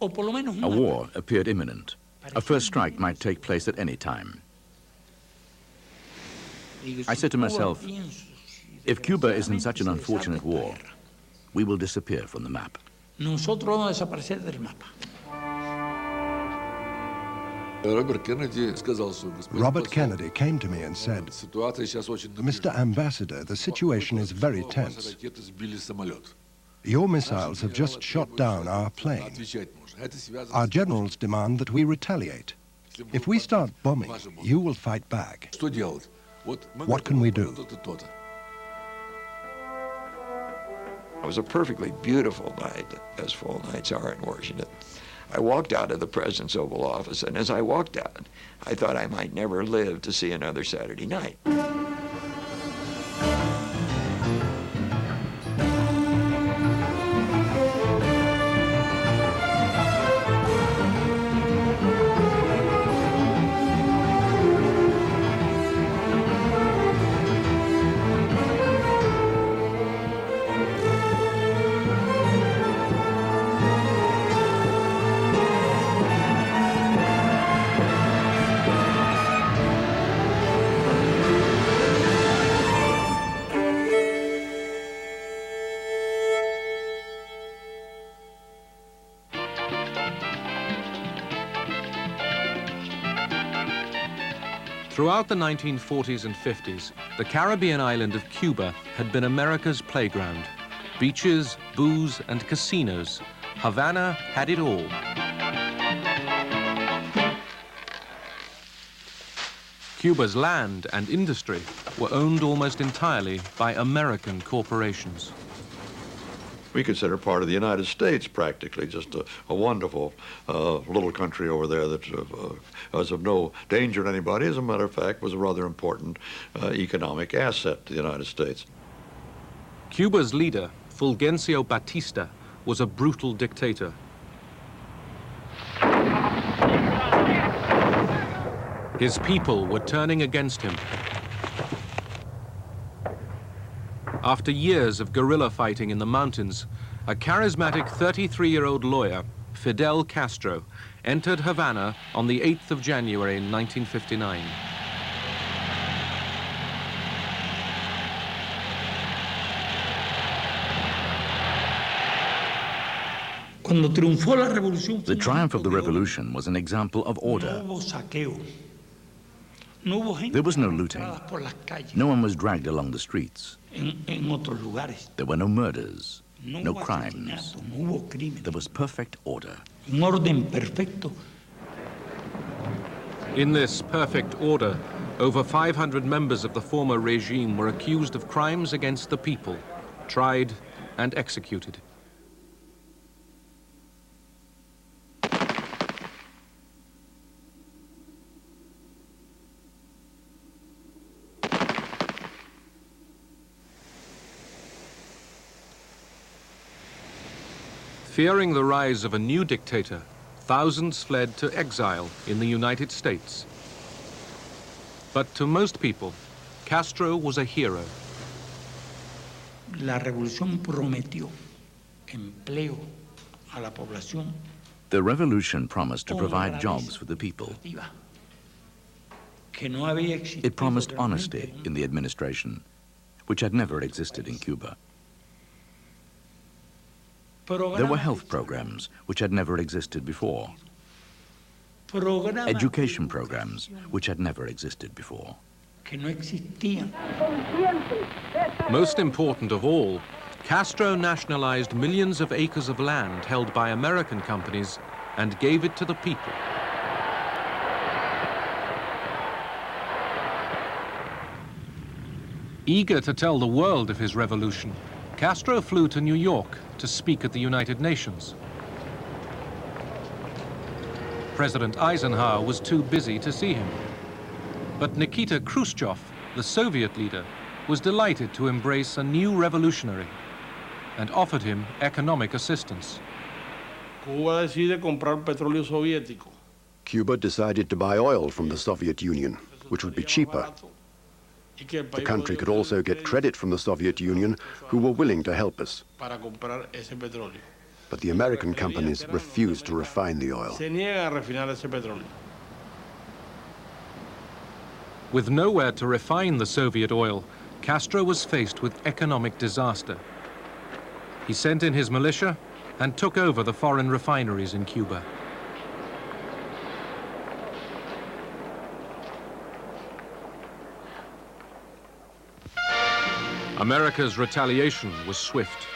A war appeared imminent. A first strike might take place at any time. I said to myself, if Cuba is in such an unfortunate war, we will disappear from the map. Robert Kennedy came to me and said, Mr. Ambassador, the situation is very tense. Your missiles have just shot down our plane. Our generals demand that we retaliate. If we start bombing, you will fight back. What can we do? It was a perfectly beautiful night, as fall nights are in Washington. I walked out of the President's Oval Office, and as I walked out, I thought I might never live to see another Saturday night. Throughout the 1940s and 50s, the Caribbean island of Cuba had been America's playground. Beaches, booze, and casinos. Havana had it all. Cuba's land and industry were owned almost entirely by American corporations. We consider part of the United States practically, just a wonderful little country over there that was of no danger to anybody. As a matter of fact, was a rather important economic asset to the United States. Cuba's leader, Fulgencio Batista, was a brutal dictator. His people were turning against him. After years of guerrilla fighting in the mountains, a charismatic 33-year-old lawyer, Fidel Castro, entered Havana on the 8th of January 1959. The triumph of the revolution was an example of order. There was no looting. No one was dragged along the streets. There were no murders, no crimes. There was perfect order. In this perfect order, over 500 members of the former regime were accused of crimes against the people, tried and executed. Fearing the rise of a new dictator, thousands fled to exile in the United States. But to most people, Castro was a hero. La revolución prometió empleo a la población. The revolution promised to provide jobs for the people. It promised honesty in the administration, which had never existed in Cuba. There were health programs which had never existed before. Education programs which had never existed before. Most important of all, Castro nationalized millions of acres of land held by American companies and gave it to the people. Eager to tell the world of his revolution, Castro flew to New York to speak at the United Nations. President Eisenhower was too busy to see him. But Nikita Khrushchev, the Soviet leader, was delighted to embrace a new revolutionary and offered him economic assistance. Cuba decided to buy oil from the Soviet Union, which would be cheaper. The country could also get credit from the Soviet Union, who were willing to help us. but the American companies refused to refine the oil. With nowhere to refine the Soviet oil, Castro was faced with economic disaster. He sent in his militia and took over the foreign refineries in Cuba. America's retaliation was swift.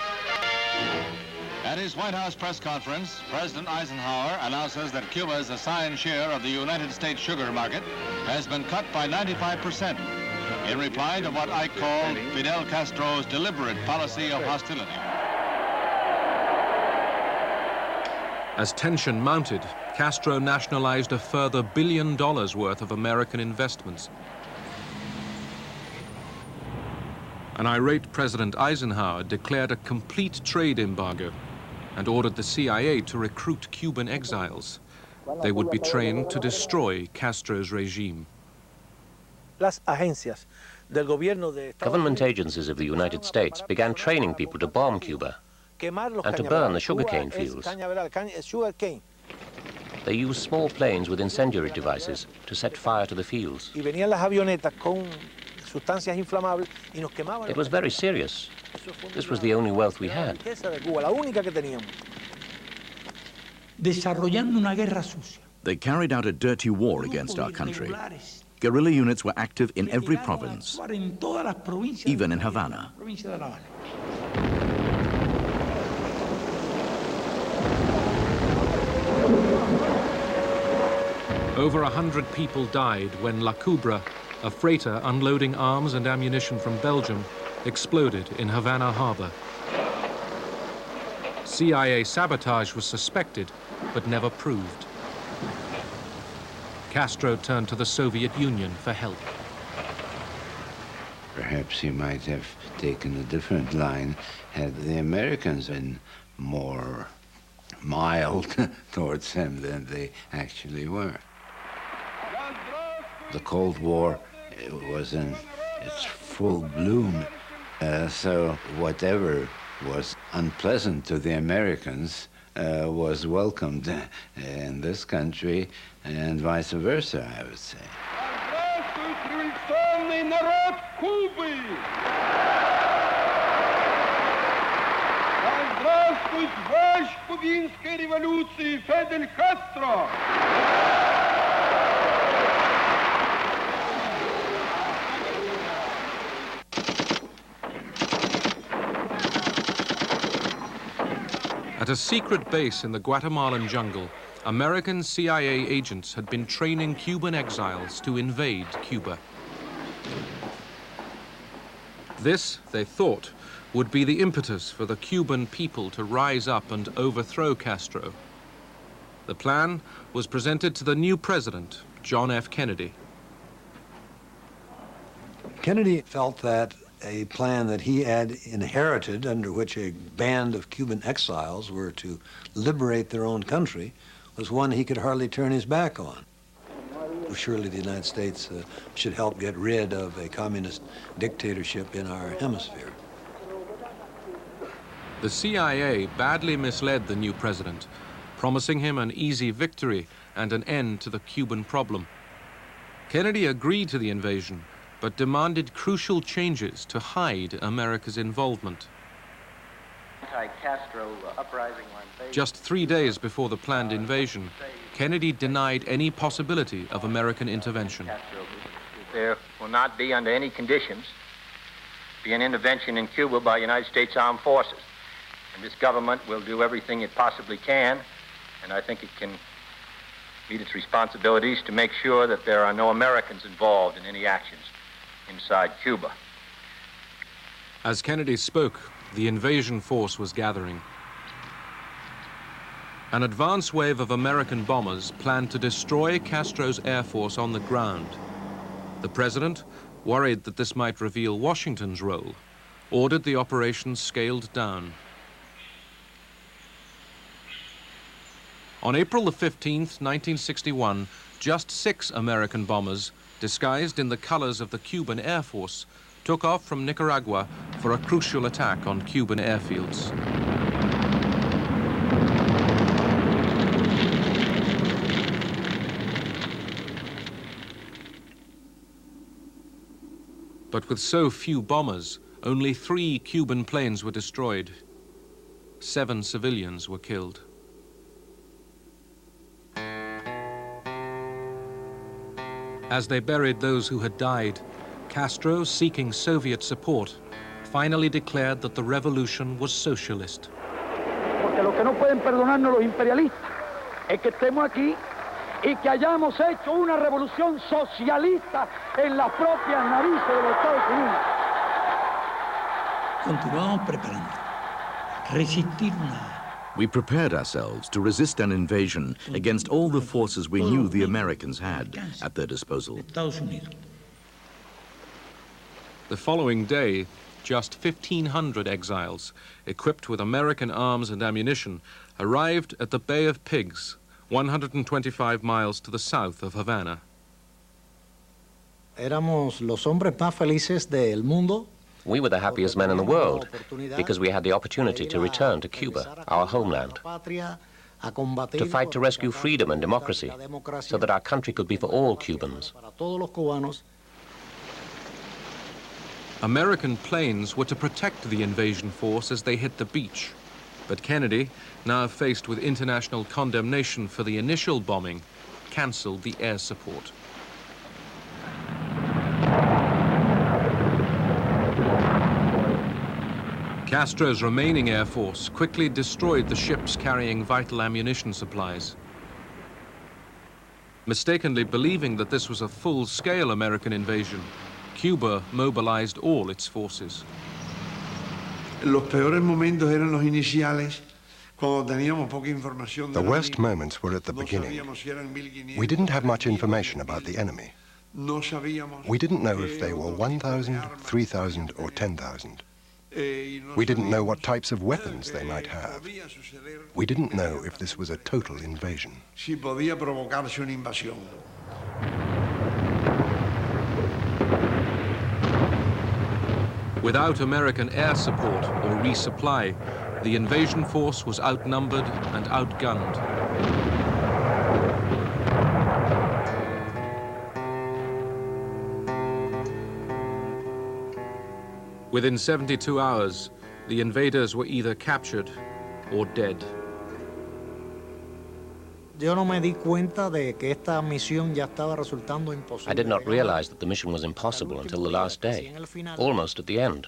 At his White House press conference, President Eisenhower announces that Cuba's assigned share of the United States sugar market has been cut by 95% in reply to what I call Fidel Castro's deliberate policy of hostility. As tension mounted, Castro nationalized a further $1 billion worth of American investments. An irate President Eisenhower declared a complete trade embargo and ordered the CIA to recruit Cuban exiles. They would be trained to destroy Castro's regime. Government agencies of the United States began training people to bomb Cuba and to burn the sugarcane fields. They used small planes with incendiary devices to set fire to the fields. It was very serious. This was the only wealth we had. They carried out a dirty war against our country. Guerrilla units were active in every province, even in Havana. Over 100 people died when La Cubra, a freighter unloading arms and ammunition from Belgium, exploded in Havana harbor. CIA sabotage was suspected, but never proved. Castro turned to the Soviet Union for help. Perhaps he might have taken a different line had the Americans been more mild towards him than they actually were. The Cold War was in its full bloom, so whatever was unpleasant to the Americans was welcomed in this country, and vice versa, I would say. At a secret base in the Guatemalan jungle, American CIA agents had been training Cuban exiles to invade Cuba. This, they thought, would be the impetus for the Cuban people to rise up and overthrow Castro. The plan was presented to the new president, John F. Kennedy. Kennedy felt that a plan that he had inherited, under which a band of Cuban exiles were to liberate their own country, was one he could hardly turn his back on. Surely the United States should help get rid of a communist dictatorship in our hemisphere. The CIA badly misled the new president, promising him an easy victory and an end to the Cuban problem. Kennedy agreed to the invasion, but demanded crucial changes to hide America's involvement. Just 3 days before the planned invasion, Kennedy denied any possibility of American intervention. There will not be, under any conditions, be an intervention in Cuba by United States Armed Forces. And this government will do everything it possibly can, and I think it can meet its responsibilities to make sure that there are no Americans involved in any actions inside Cuba. As Kennedy spoke, the invasion force was gathering. An advance wave of American bombers planned to destroy Castro's air force on the ground. The president, worried that this might reveal Washington's role, ordered the operation scaled down. On April the 15th, 1961, just 6 American bombers, disguised in the colors of the Cuban Air Force, took off from Nicaragua for a crucial attack on Cuban airfields. But with so few bombers, only 3 Cuban planes were destroyed. 7 civilians were killed. As they buried those who had died, Castro, seeking Soviet support, finally declared that the revolution was socialist. Porque lo que no pueden perdonarnos los imperialistas es que estemos aquí y que hayamos hecho una revolución socialista en las propias narices de los Estados Unidos. Continuamos preparando. Resistir nada. We prepared ourselves to resist an invasion against all the forces we knew the Americans had at their disposal. The following day, just 1,500 exiles, equipped with American arms and ammunition, arrived at the Bay of Pigs, 125 miles to the south of Havana. Éramos los hombres más felices del mundo. We were the happiest men in the world because we had the opportunity to return to Cuba, our homeland, to fight to rescue freedom and democracy so that our country could be for all Cubans. American planes were to protect the invasion force as they hit the beach. But Kennedy, now faced with international condemnation for the initial bombing, cancelled the air support. Castro's remaining air force quickly destroyed the ships carrying vital ammunition supplies. Mistakenly believing that this was a full-scale American invasion, Cuba mobilized all its forces. Los peores momentos eran los iniciales, cuando teníamos poca información. The worst moments were at the beginning. We didn't have much information about the enemy. We didn't know if they were 1,000, 3,000, or 10,000. We didn't know what types of weapons they might have. We didn't know if this was a total invasion. Si podía provocarse una invasión. Without American air support or resupply, the invasion force was outnumbered and outgunned. Within 72 hours, the invaders were either captured or dead. Yo no me di cuenta de que esta misión ya estaba resultando imposible. I did not realize that the mission was impossible until the last day, almost at the end.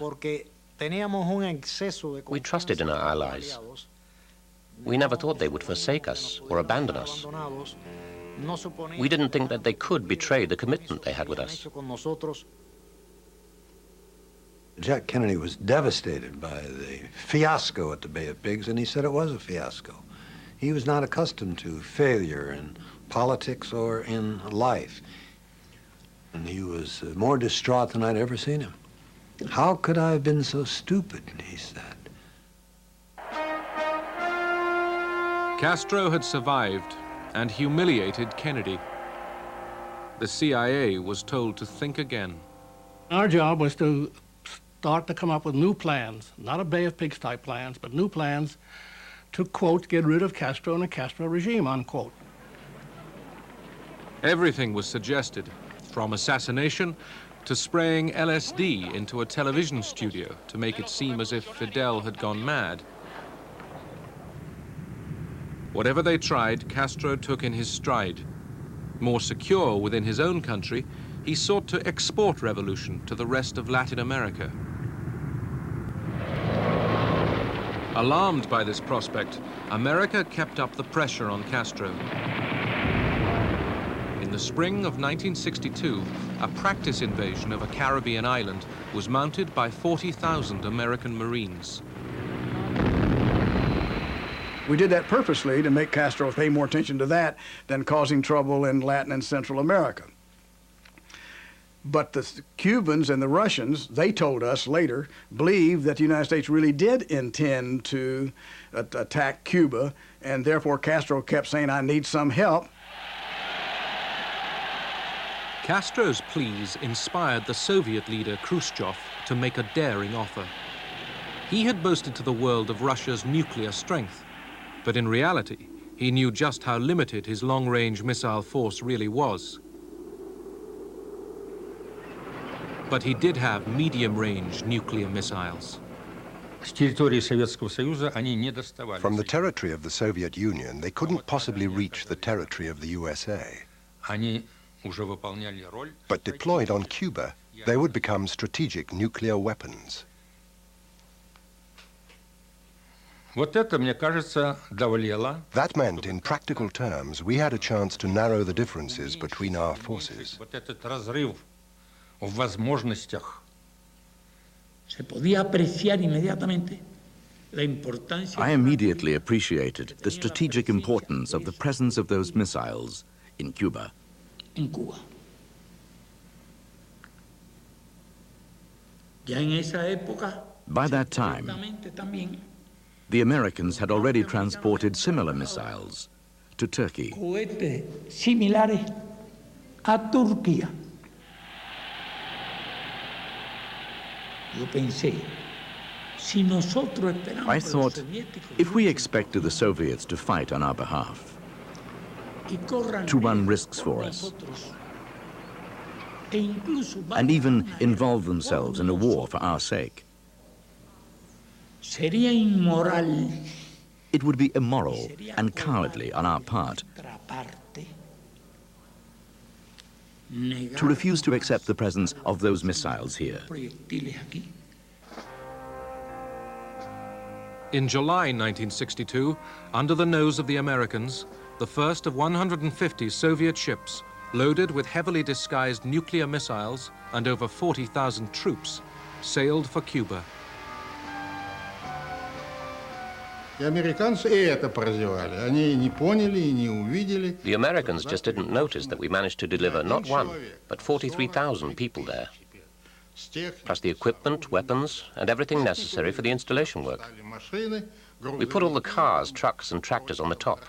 We trusted in our allies. We never thought they would forsake us or abandon us. We didn't think that they could betray the commitment they had with us. Jack Kennedy was devastated by the fiasco at the Bay of Pigs, and he said it was a fiasco. He was not accustomed to failure in politics or in life. And he was more distraught than I'd ever seen him. How could I have been so stupid, he said. Castro had survived and humiliated Kennedy. The CIA was told to think again. Our job was to start to come up with new plans, not a Bay of Pigs type plans, but new plans to, quote, get rid of Castro and the Castro regime, unquote. Everything was suggested, from assassination to spraying LSD into a television studio to make it seem as if Fidel had gone mad. Whatever they tried, Castro took in his stride. More secure within his own country, he sought to export revolution to the rest of Latin America. Alarmed by this prospect, America kept up the pressure on Castro. In the spring of 1962, a practice invasion of a Caribbean island was mounted by 40,000 American Marines. We did that purposely to make Castro pay more attention to that than causing trouble in Latin and Central America. But the Cubans and the Russians, they told us later, believed that the United States really did intend to attack Cuba, and therefore Castro kept saying, I need some help. Castro's pleas inspired the Soviet leader Khrushchev to make a daring offer. He had boasted to the world of Russia's nuclear strength, but in reality, he knew just how limited his long-range missile force really was. But he did have medium-range nuclear missiles. From the territory of the Soviet Union, they couldn't possibly reach the territory of the USA. But deployed on Cuba, they would become strategic nuclear weapons. That meant, in practical terms, we had a chance to narrow the differences between our forces. I immediately appreciated the strategic importance of the presence of those missiles in Cuba. By that time, the Americans had already transported similar missiles to Turkey. I thought, if we expected the Soviets to fight on our behalf, to run risks for us, and even involve themselves in a war for our sake, it would be immoral and cowardly on our part to refuse to accept the presence of those missiles here. In July 1962, under the nose of the Americans, the first of 150 Soviet ships, loaded with heavily disguised nuclear missiles and over 40,000 troops, sailed for Cuba. The Americans just didn't notice that we managed to deliver not one, but 43,000 people there, plus the equipment, weapons, and everything necessary for the installation work. We put all the cars, trucks, and tractors on the top.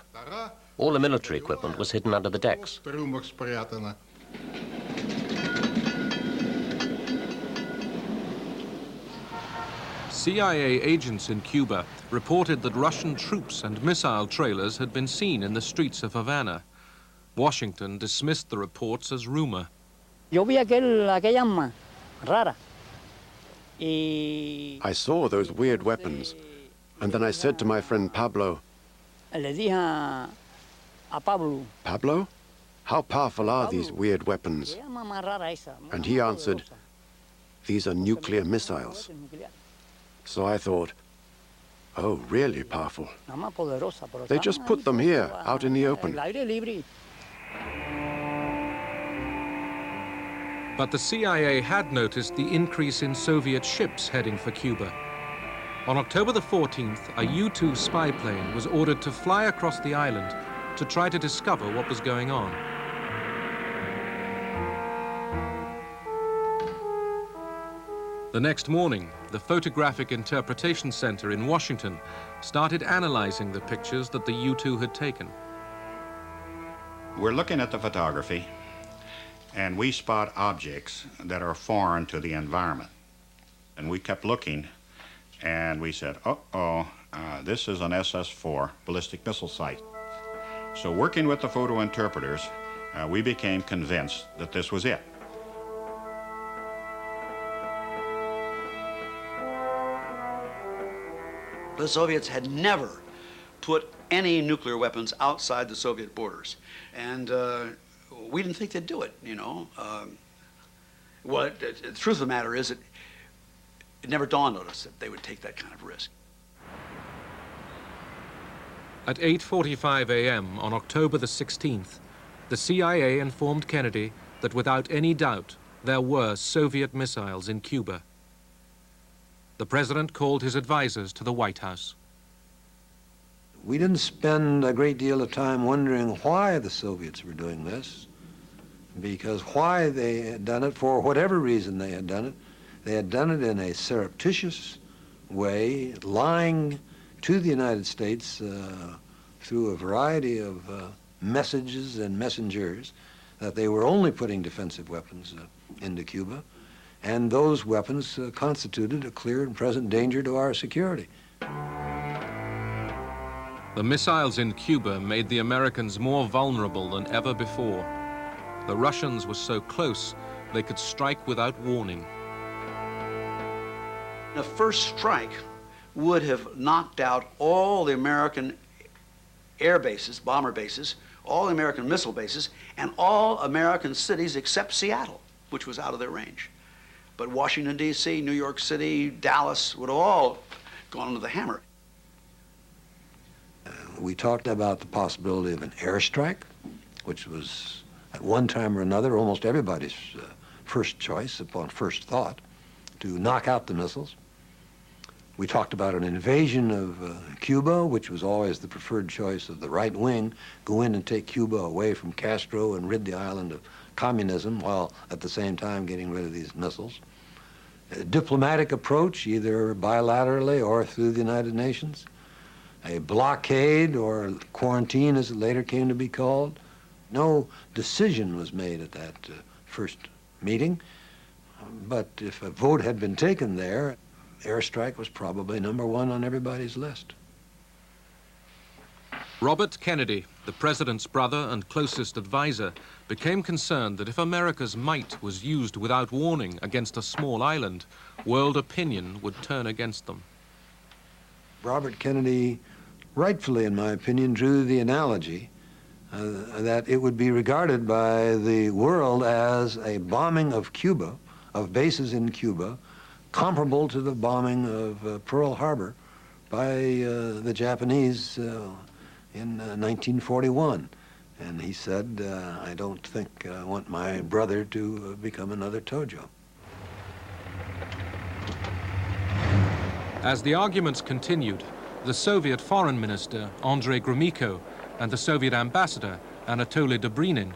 All the military equipment was hidden under the decks. CIA agents in Cuba reported that Russian troops and missile trailers had been seen in the streets of Havana. Washington dismissed the reports as rumor. I saw those weird weapons, and then I said to my friend Pablo, Pablo, how powerful are these weird weapons? And he answered, these are nuclear missiles. So I thought, oh, really powerful. They just put them here, out in the open. But the CIA had noticed the increase in Soviet ships heading for Cuba. On October the 14th, a U-2 spy plane was ordered to fly across the island to try to discover what was going on. The next morning, the Photographic Interpretation Center in Washington started analyzing the pictures that the U-2 had taken. We're looking at the photography, and we spot objects that are foreign to the environment. And we kept looking, and we said, this is an SS-4 ballistic missile site. So working with the photo interpreters, we became convinced that this was it. The Soviets had never put any nuclear weapons outside the Soviet borders. And we didn't think they'd do it, you know. Well, the truth of the matter is that it never dawned on us that they would take that kind of risk. At 8:45 a.m. on October the 16th, the CIA informed Kennedy that without any doubt there were Soviet missiles in Cuba. The president called his advisors to the White House. We didn't spend a great deal of time wondering why the Soviets were doing this, because why they had done it, for whatever reason they had done it in a surreptitious way, lying to the United States through a variety of messages and messengers that they were only putting defensive weapons into Cuba, and those weapons constituted a clear and present danger to our security. The missiles in Cuba made the Americans more vulnerable than ever before. The Russians were so close they could strike without warning. The first strike would have knocked out all the American air bases, bomber bases, all the American missile bases, and all American cities except Seattle, which was out of their range. But Washington, D.C., New York City, Dallas would have all gone under the hammer. We talked about the possibility of an airstrike, which was at one time or another almost everybody's first choice upon first thought, to knock out the missiles. We talked about an invasion of Cuba, which was always the preferred choice of the right wing, go in and take Cuba away from Castro and rid the island of communism while at the same time getting rid of these missiles. A diplomatic approach, either bilaterally or through the United Nations. A blockade or quarantine, as it later came to be called. No decision was made at that first meeting, but if a vote had been taken there, airstrike was probably number one on everybody's list. Robert Kennedy, the president's brother and closest advisor, became concerned that if America's might was used without warning against a small island, world opinion would turn against them. Robert Kennedy, rightfully in my opinion, drew the analogy that it would be regarded by the world as a bombing of Cuba, of bases in Cuba, comparable to the bombing of Pearl Harbor by the Japanese in 1941. And he said, I don't think I want my brother to become another Tojo. As the arguments continued, the Soviet foreign minister, Andrei Gromyko, and the Soviet ambassador, Anatoly Dobrynin,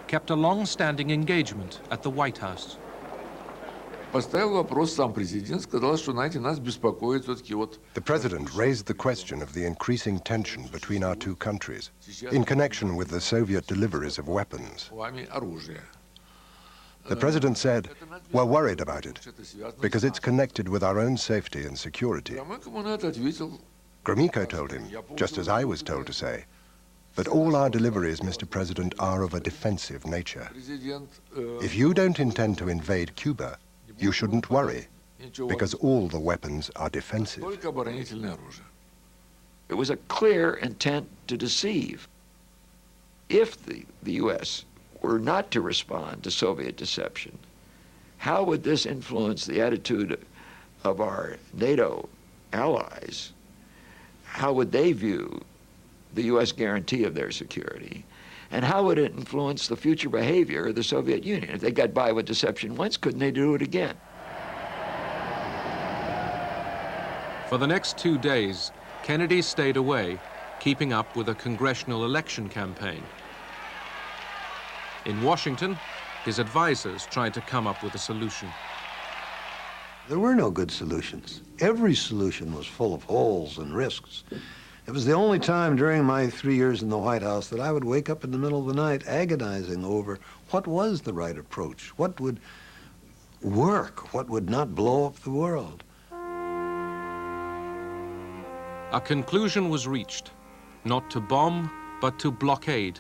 kept a long-standing engagement at the White House. The president raised the question of the increasing tension between our two countries in connection with the Soviet deliveries of weapons. The president said, "We're worried about it because it's connected with our own safety and security." Gromyko told him, just as I was told to say, that all our deliveries, Mr. President, are of a defensive nature. If you don't intend to invade Cuba, you shouldn't worry, because all the weapons are defensive. It was a clear intent to deceive. If the U.S. were not to respond to Soviet deception, how would this influence the attitude of our NATO allies? How would they view the U.S. guarantee of their security? And how would it influence the future behavior of the Soviet Union? If they got by with deception once, couldn't they do it again? For the next 2 days, Kennedy stayed away, keeping up with a congressional election campaign. In Washington, his advisors tried to come up with a solution. There were no good solutions. Every solution was full of holes and risks. It was the only time during my 3 years in the White House that I would wake up in the middle of the night agonizing over what was the right approach, what would work, what would not blow up the world. A conclusion was reached, not to bomb, but to blockade.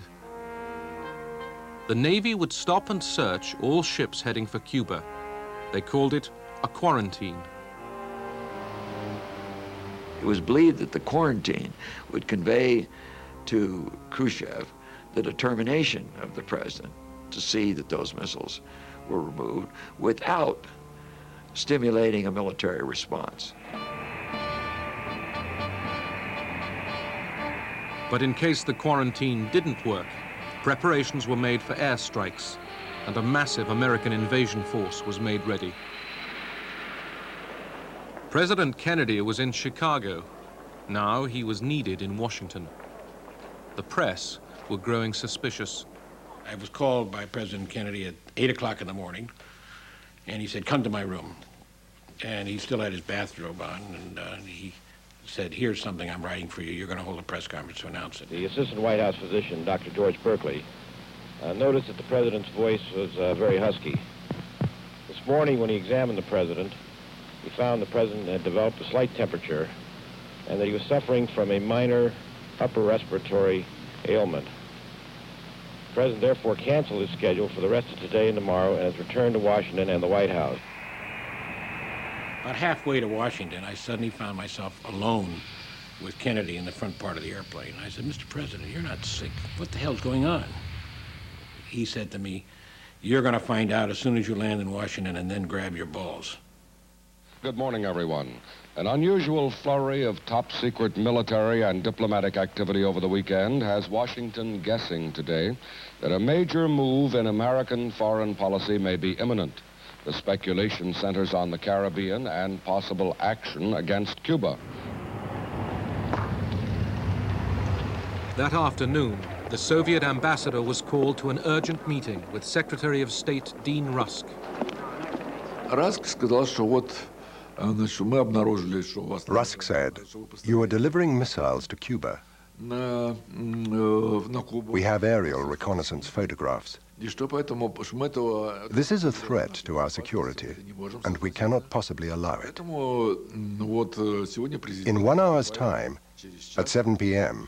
The Navy would stop and search all ships heading for Cuba. They called it a quarantine. It was believed that the quarantine would convey to Khrushchev the determination of the president to see that those missiles were removed without stimulating a military response. But in case the quarantine didn't work, preparations were made for airstrikes, and a massive American invasion force was made ready. President Kennedy was in Chicago. Now he was needed in Washington. The press were growing suspicious. I was called by President Kennedy at 8 o'clock in the morning, and he said, "Come to my room." And he still had his bathrobe on, and he said, "Here's something I'm writing for you. You're going to hold a press conference to announce it." The assistant White House physician, Dr. George Berkeley, noticed that the president's voice was very husky. This morning, when he examined the president, he found the president had developed a slight temperature and that he was suffering from a minor upper respiratory ailment. President therefore canceled his schedule for the rest of today and tomorrow and has returned to Washington and the White House. About halfway to Washington, I suddenly found myself alone with Kennedy in the front part of the airplane. I said, Mr. President, you're not sick. What the hell's going on? He said to me, you're going to find out as soon as you land in Washington and then grab your balls. Good morning, everyone. An unusual flurry of top-secret military and diplomatic activity over the weekend has Washington guessing today that a major move in American foreign policy may be imminent. The speculation centers on the Caribbean and possible action against Cuba. That afternoon, the Soviet ambassador was called to an urgent meeting with Secretary of State Dean Rusk. Rusk said, you are delivering missiles to Cuba. We have aerial reconnaissance photographs. This is a threat to our security, and we cannot possibly allow it. In 1 hour's time, at 7 p.m.,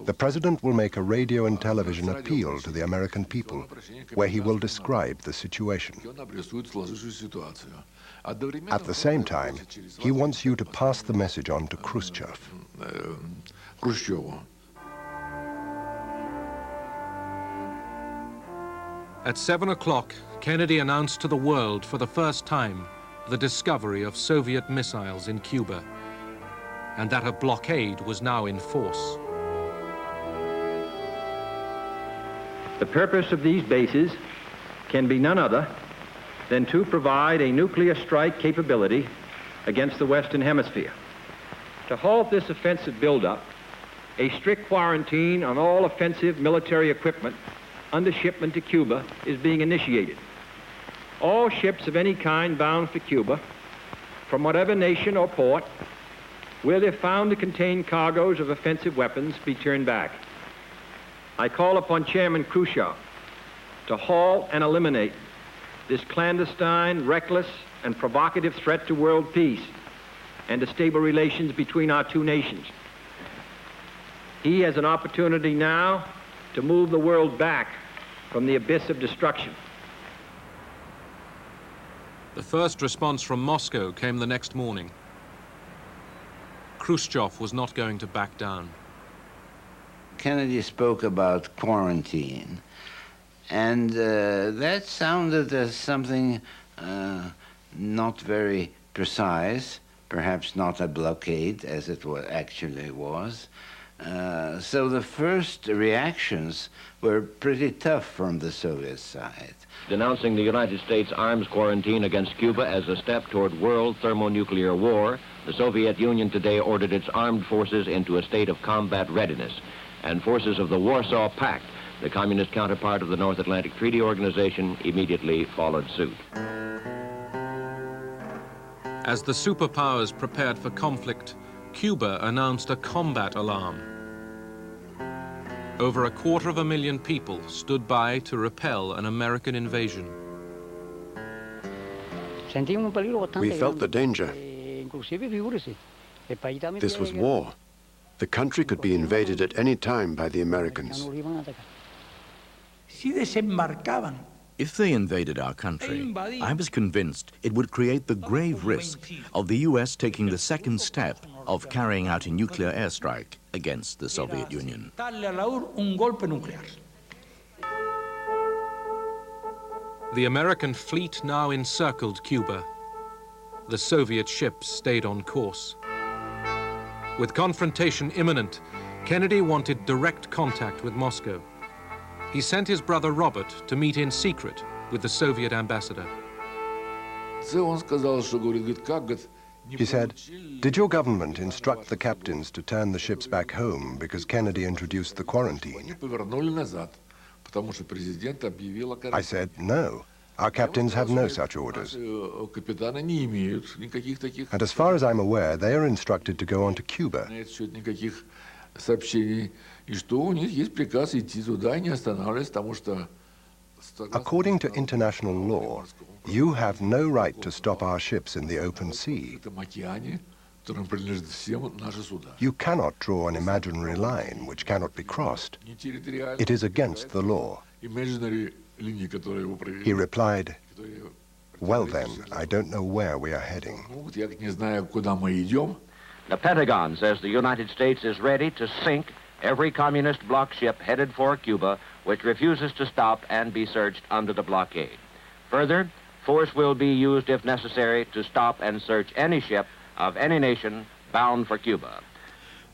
the President will make a radio and television appeal to the American people, where he will describe the situation. At the same time, he wants you to pass the message on to Khrushchev. At 7 o'clock, Kennedy announced to the world for the first time the discovery of Soviet missiles in Cuba, and that a blockade was now in force. The purpose of these bases can be none other than to provide a nuclear strike capability against the Western Hemisphere. To halt this offensive buildup, a strict quarantine on all offensive military equipment under shipment to Cuba is being initiated. All ships of any kind bound for Cuba, from whatever nation or port, where they're found to contain cargoes of offensive weapons, be turned back. I call upon Chairman Khrushchev to halt and eliminate this clandestine, reckless, and provocative threat to world peace and to stable relations between our two nations. He has an opportunity now to move the world back from the abyss of destruction. The first response from Moscow came the next morning. Khrushchev was not going to back down. Kennedy spoke about quarantine, and that sounded as something not very precise, perhaps not a blockade as it actually was. So the first reactions were pretty tough from the Soviet side. Denouncing the United States arms quarantine against Cuba as a step toward world thermonuclear war, the Soviet Union today ordered its armed forces into a state of combat readiness, and forces of the Warsaw Pact, the communist counterpart of the North Atlantic Treaty Organization, immediately followed suit. As the superpowers prepared for conflict, Cuba announced a combat alarm. Over 250,000 people stood by to repel an American invasion. We felt the danger. This was war. The country could be invaded at any time by the Americans. If they invaded our country, I was convinced it would create the grave risk of the U.S. taking the second step of carrying out a nuclear airstrike against the Soviet Union. The American fleet now encircled Cuba. The Soviet ships stayed on course. With confrontation imminent, Kennedy wanted direct contact with Moscow. He sent his brother Robert to meet in secret with the Soviet ambassador. He said, did your government instruct the captains to turn the ships back home because Kennedy introduced the quarantine? I said, no. Our captains have no such orders. And as far as I'm aware, they are instructed to go on to Cuba. According to international law, you have no right to stop our ships in the open sea. You cannot draw an imaginary line which cannot be crossed. It is against the law. He replied, "Well then, I don't know where we are heading." The Pentagon says the United States is ready to sink every communist bloc ship headed for Cuba which refuses to stop and be searched under the blockade. Further, force will be used if necessary to stop and search any ship of any nation bound for Cuba.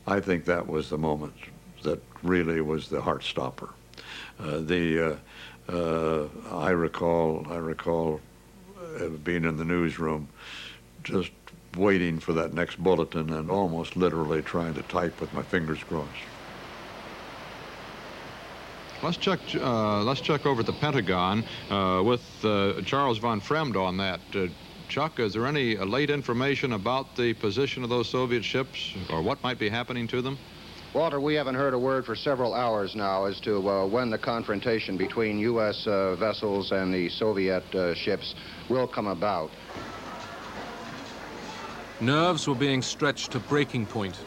I think that was the moment that really was the heart stopper. I recall being in the newsroom, just waiting for that next bulletin and almost literally trying to type with my fingers crossed. Let's check over at the Pentagon with Charles von Fremd on that. Chuck, is there any late information about the position of those Soviet ships or what might be happening to them? Walter, we haven't heard a word for several hours now as to when the confrontation between U.S. vessels and the Soviet ships will come about. Nerves were being stretched to breaking point.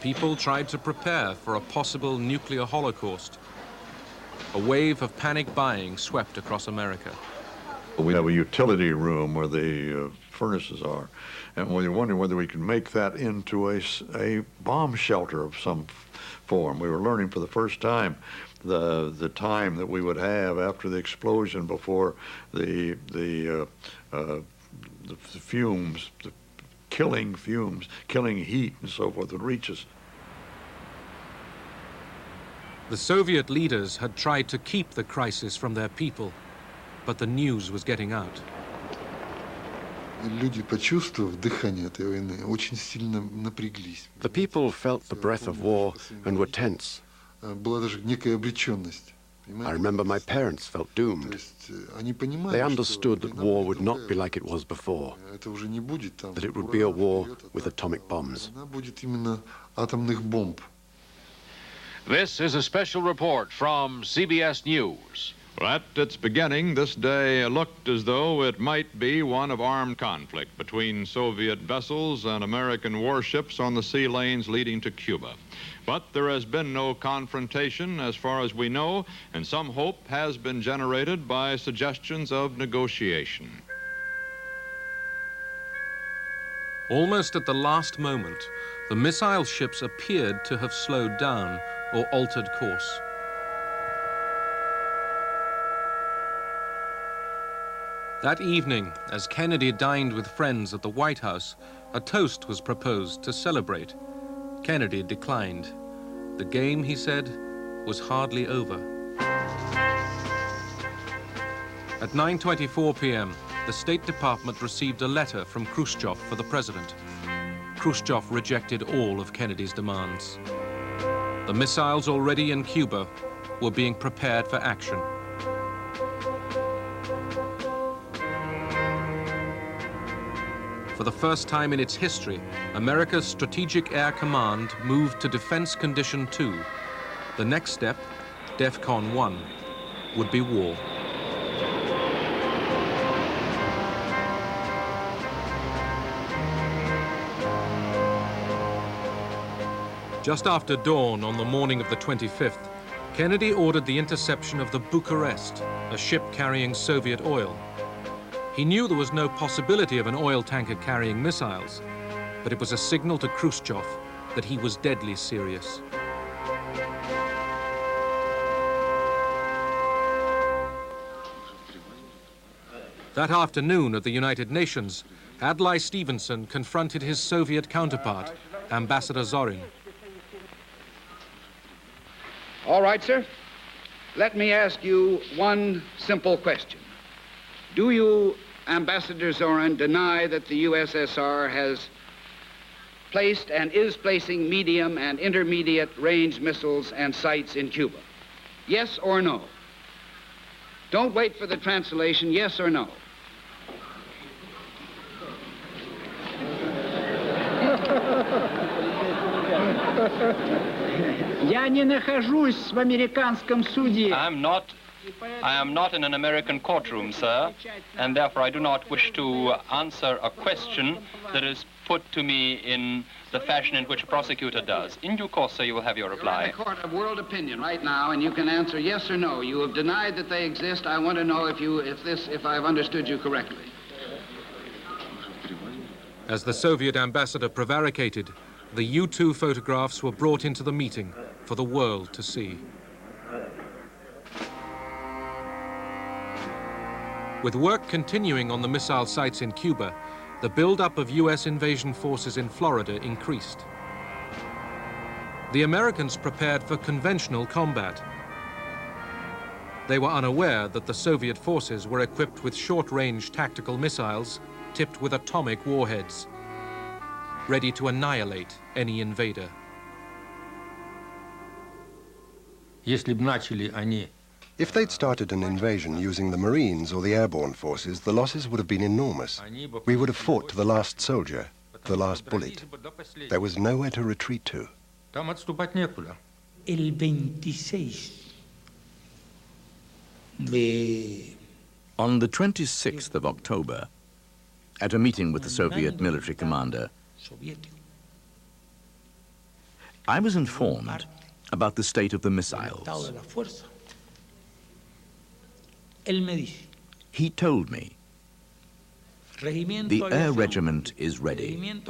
People tried to prepare for a possible nuclear holocaust. A wave of panic buying swept across America. We have a utility room where the furnaces are, and we wondered whether we could make that into a bomb shelter of some form. We were learning for the first time the time that we would have after the explosion before the fumes, the killing fumes, killing heat and so forth would reach us. The Soviet leaders had tried to keep the crisis from their people, but the news was getting out. The people felt the breath of war and were tense. I remember my parents felt doomed. They understood that war would not be like it was before, that it would be a war with atomic bombs. This is a special report from CBS News. Well, at its beginning, this day looked as though it might be one of armed conflict between Soviet vessels and American warships on the sea lanes leading to Cuba. But there has been no confrontation as far as we know, and some hope has been generated by suggestions of negotiation. Almost at the last moment, the missile ships appeared to have slowed down or altered course. That evening, as Kennedy dined with friends at the White House, a toast was proposed to celebrate. Kennedy declined. The game, he said, was hardly over. At 9:24 p.m., the State Department received a letter from Khrushchev for the president. Khrushchev rejected all of Kennedy's demands. The missiles already in Cuba were being prepared for action. For the first time in its history, America's Strategic Air Command moved to Defense Condition 2. The next step, DEFCON 1, would be war. Just after dawn on the morning of the 25th, Kennedy ordered the interception of the Bucharest, a ship carrying Soviet oil. He knew there was no possibility of an oil tanker carrying missiles, but it was a signal to Khrushchev that he was deadly serious. That afternoon at the United Nations, Adlai Stevenson confronted his Soviet counterpart, Ambassador Zorin. All right, sir. Let me ask you one simple question. Do you, Ambassador Zorin, deny that the USSR has placed and is placing medium and intermediate range missiles and sights in Cuba? Yes or no? Don't wait for the translation, yes or no. Я не нахожусь в американском суде. I am not in an American courtroom, sir, and therefore I do not wish to answer a question that is put to me in the fashion in which a prosecutor does. In due course, sir, you will have your reply. You're in a court of world opinion right now, and you can answer yes or no. You have denied that they exist. I want to know if I've understood you correctly. As the Soviet ambassador prevaricated, the U-2 photographs were brought into the meeting for the world to see. With work continuing on the missile sites in Cuba, the buildup of U.S. invasion forces in Florida increased. The Americans prepared for conventional combat. They were unaware that the Soviet forces were equipped with short-range tactical missiles tipped with atomic warheads, ready to annihilate any invader. If they'd started an invasion using the Marines or the airborne forces, the losses would have been enormous. We would have fought to the last soldier, the last bullet. There was nowhere to retreat to. On the 26th of October, at a meeting with the Soviet military commander, I was informed about the state of the missiles. He told me, the air regiment is ready.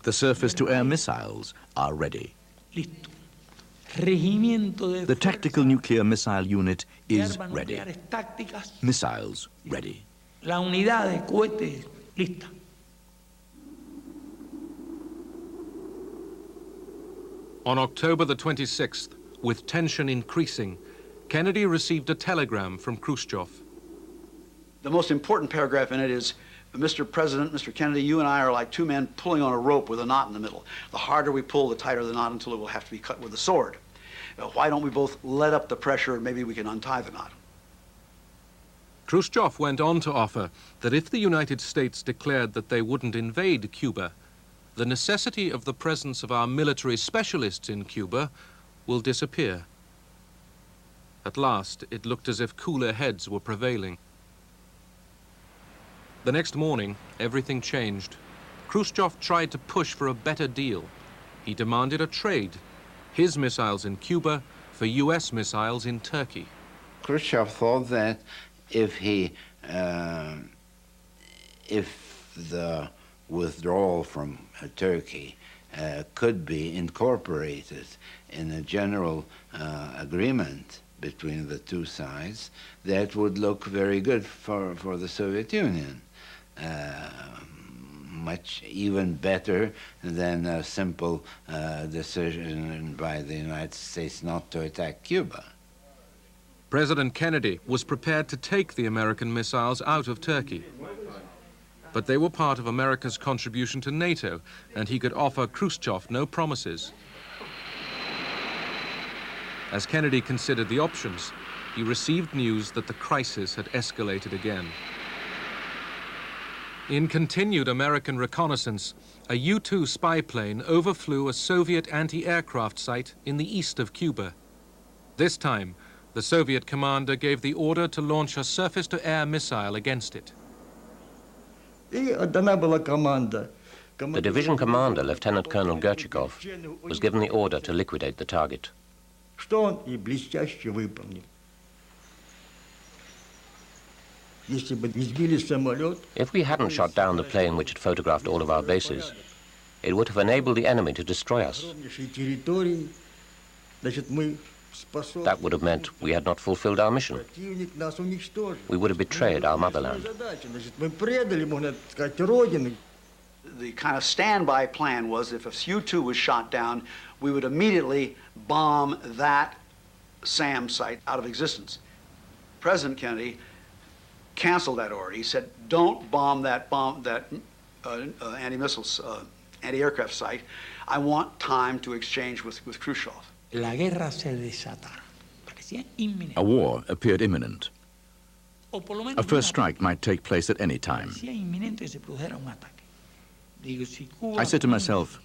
The surface-to-air missiles are ready. The tactical nuclear missile unit is ready. Missiles ready. La unidad de cohetes lista. On October the 26th, with tension increasing, Kennedy received a telegram from Khrushchev. The most important paragraph in it is, Mr. President, Mr. Kennedy, you and I are like two men pulling on a rope with a knot in the middle. The harder we pull, the tighter the knot until it will have to be cut with a sword. Why don't we both let up the pressure and maybe we can untie the knot? Khrushchev went on to offer that if the United States declared that they wouldn't invade Cuba, the necessity of the presence of our military specialists in Cuba will disappear. At last, it looked as if cooler heads were prevailing. The next morning, everything changed. Khrushchev tried to push for a better deal. He demanded a trade, his missiles in Cuba for U.S. missiles in Turkey. Khrushchev thought that if the withdrawal from Turkey could be incorporated in a general agreement between the two sides, that would look very good for the Soviet Union. Much even better than a simple decision by the United States not to attack Cuba. President Kennedy was prepared to take the American missiles out of Turkey. But they were part of America's contribution to NATO, and he could offer Khrushchev no promises. As Kennedy considered the options, he received news that the crisis had escalated again. In continued American reconnaissance, a U-2 spy plane overflew a Soviet anti-aircraft site in the east of Cuba. This time, the Soviet commander gave the order to launch a surface-to-air missile against it. The division commander, Lieutenant Colonel Gerchikov, was given the order to liquidate the target. If we hadn't shot down the plane which had photographed all of our bases, it would have enabled the enemy to destroy us. That would have meant we had not fulfilled our mission. We would have betrayed our motherland. The kind of standby plan was if a U-2 was shot down, we would immediately bomb that SAM site out of existence. President Kennedy canceled that order. He said, don't bomb that anti-missiles, anti-aircraft site. I want time to exchange with Khrushchev. A war appeared imminent. A first strike might take place at any time. I said to myself,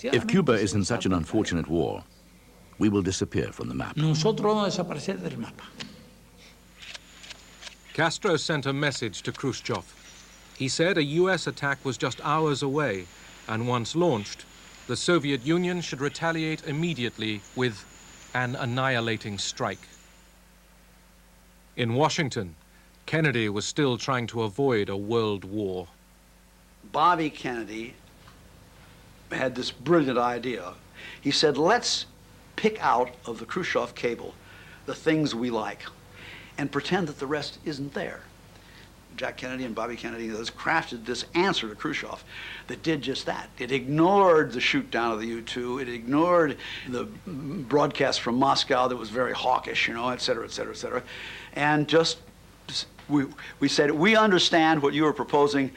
if Cuba is in such an unfortunate war, we will disappear from the map. Castro sent a message to Khrushchev. He said a U.S. attack was just hours away And once launched, the Soviet Union should retaliate immediately with an annihilating strike. In Washington, Kennedy was still trying to avoid a world war. Bobby Kennedy had this brilliant idea. He said, let's pick out of the Khrushchev cable the things we like and pretend that the rest isn't there. Jack Kennedy and Bobby Kennedy has crafted this answer to Khrushchev that did just that. It ignored the shoot down of the U-2. It ignored the broadcast from Moscow that was very hawkish, you know, et cetera, et cetera, et cetera. And just, we said, we understand what you are proposing,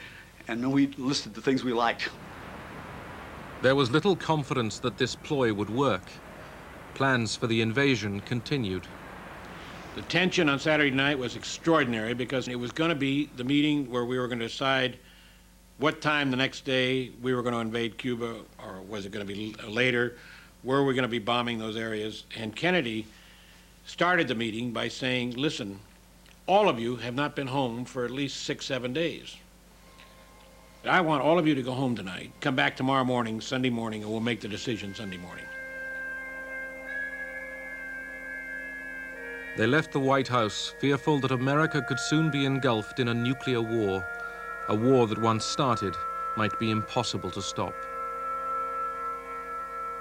and then we listed the things we liked. There was little confidence that this ploy would work. Plans for the invasion continued. The tension on Saturday night was extraordinary because it was going to be the meeting where we were going to decide what time the next day we were going to invade Cuba, or was it going to be later, where were we going to be bombing those areas. And Kennedy started the meeting by saying, listen, all of you have not been home for at least 6, 7 days. I want all of you to go home tonight, come back tomorrow morning, Sunday morning, and we'll make the decision Sunday morning. They left the White House fearful that America could soon be engulfed in a nuclear war, a war that once started might be impossible to stop.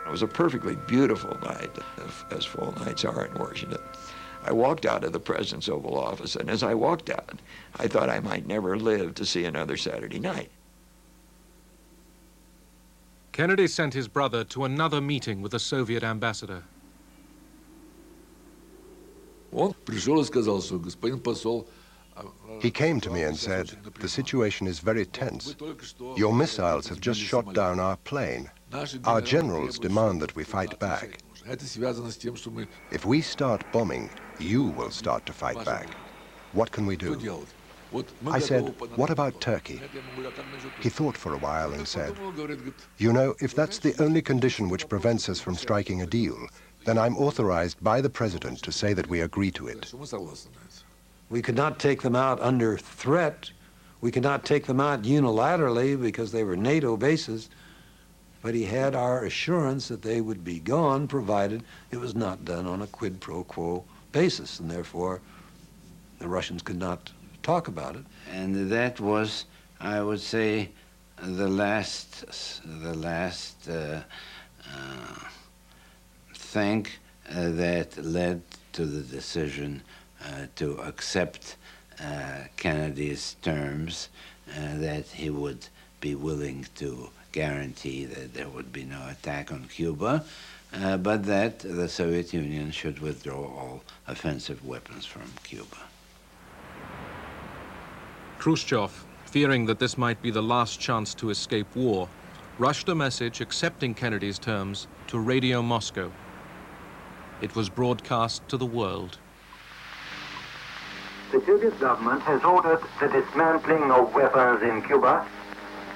It was a perfectly beautiful night, as fall nights are in Washington. I walked out of the President's Oval Office, and as I walked out, I thought I might never live to see another Saturday night. Kennedy sent his brother to another meeting with the Soviet ambassador. He came to me and said, the situation is very tense. Your missiles have just shot down our plane. Our generals demand that we fight back. If we start bombing, you will start to fight back. What can we do? I said, what about Turkey? He thought for a while and said, you know, if that's the only condition which prevents us from striking a deal, then I'm authorized by the President to say that we agree to it. We could not take them out under threat. We could not take them out unilaterally because they were NATO bases. But he had our assurance that they would be gone, provided it was not done on a quid pro quo basis, and therefore the Russians could not talk about it. And that was, I would say, the last thing that led to the decision to accept Kennedy's terms, that he would be willing to guarantee that there would be no attack on Cuba, but that the Soviet Union should withdraw all offensive weapons from Cuba. Khrushchev, fearing that this might be the last chance to escape war, rushed a message accepting Kennedy's terms to Radio Moscow. It was broadcast to the world. The Soviet government has ordered the dismantling of weapons in Cuba,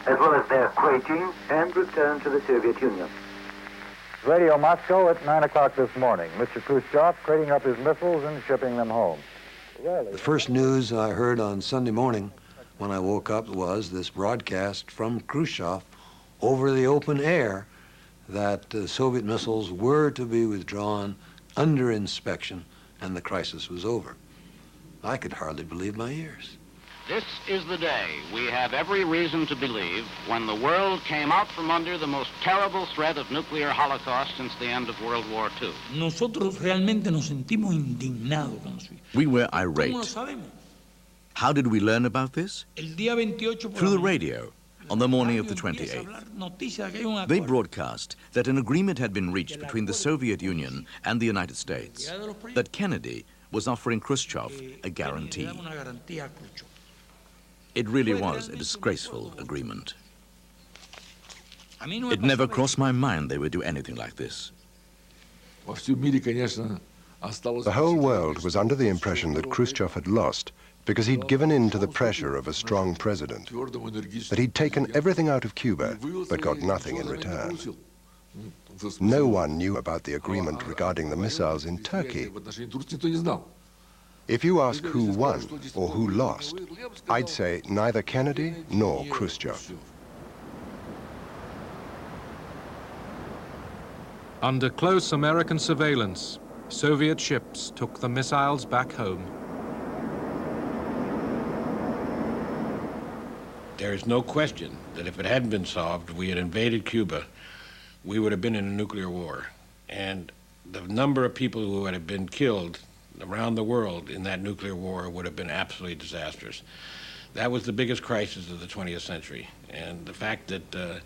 as well as their crating and return to the Soviet Union. Radio Moscow at 9 o'clock this morning. Mr. Khrushchev crating up his missiles and shipping them home. The first news I heard on Sunday morning when I woke up was this broadcast from Khrushchev over the open air that Soviet missiles were to be withdrawn under inspection and the crisis was over. I could hardly believe my ears. This is the day we have every reason to believe when the world came out from under the most terrible threat of nuclear holocaust since the end of World War II. Nosotros realmente nos sentimos indignados. We were irate. How did we learn about this? Through the radio, on the morning of the 28th. They broadcast that an agreement had been reached between the Soviet Union and the United States, that Kennedy was offering Khrushchev a guarantee. It really was a disgraceful agreement. It never crossed my mind they would do anything like this. The whole world was under the impression that Khrushchev had lost because he'd given in to the pressure of a strong president, that he'd taken everything out of Cuba but got nothing in return. No one knew about the agreement regarding the missiles in Turkey. If you ask who won or who lost, I'd say neither Kennedy nor Khrushchev. Under close American surveillance, Soviet ships took the missiles back home. There is no question that if it hadn't been solved, we had invaded Cuba, we would have been in a nuclear war. And the number of people who would have been killed around the world in that nuclear war would have been absolutely disastrous. That was the biggest crisis of the 20th century. And the fact that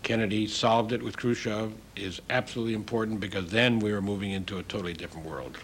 Kennedy solved it with Khrushchev is absolutely important, because then we were moving into a totally different world.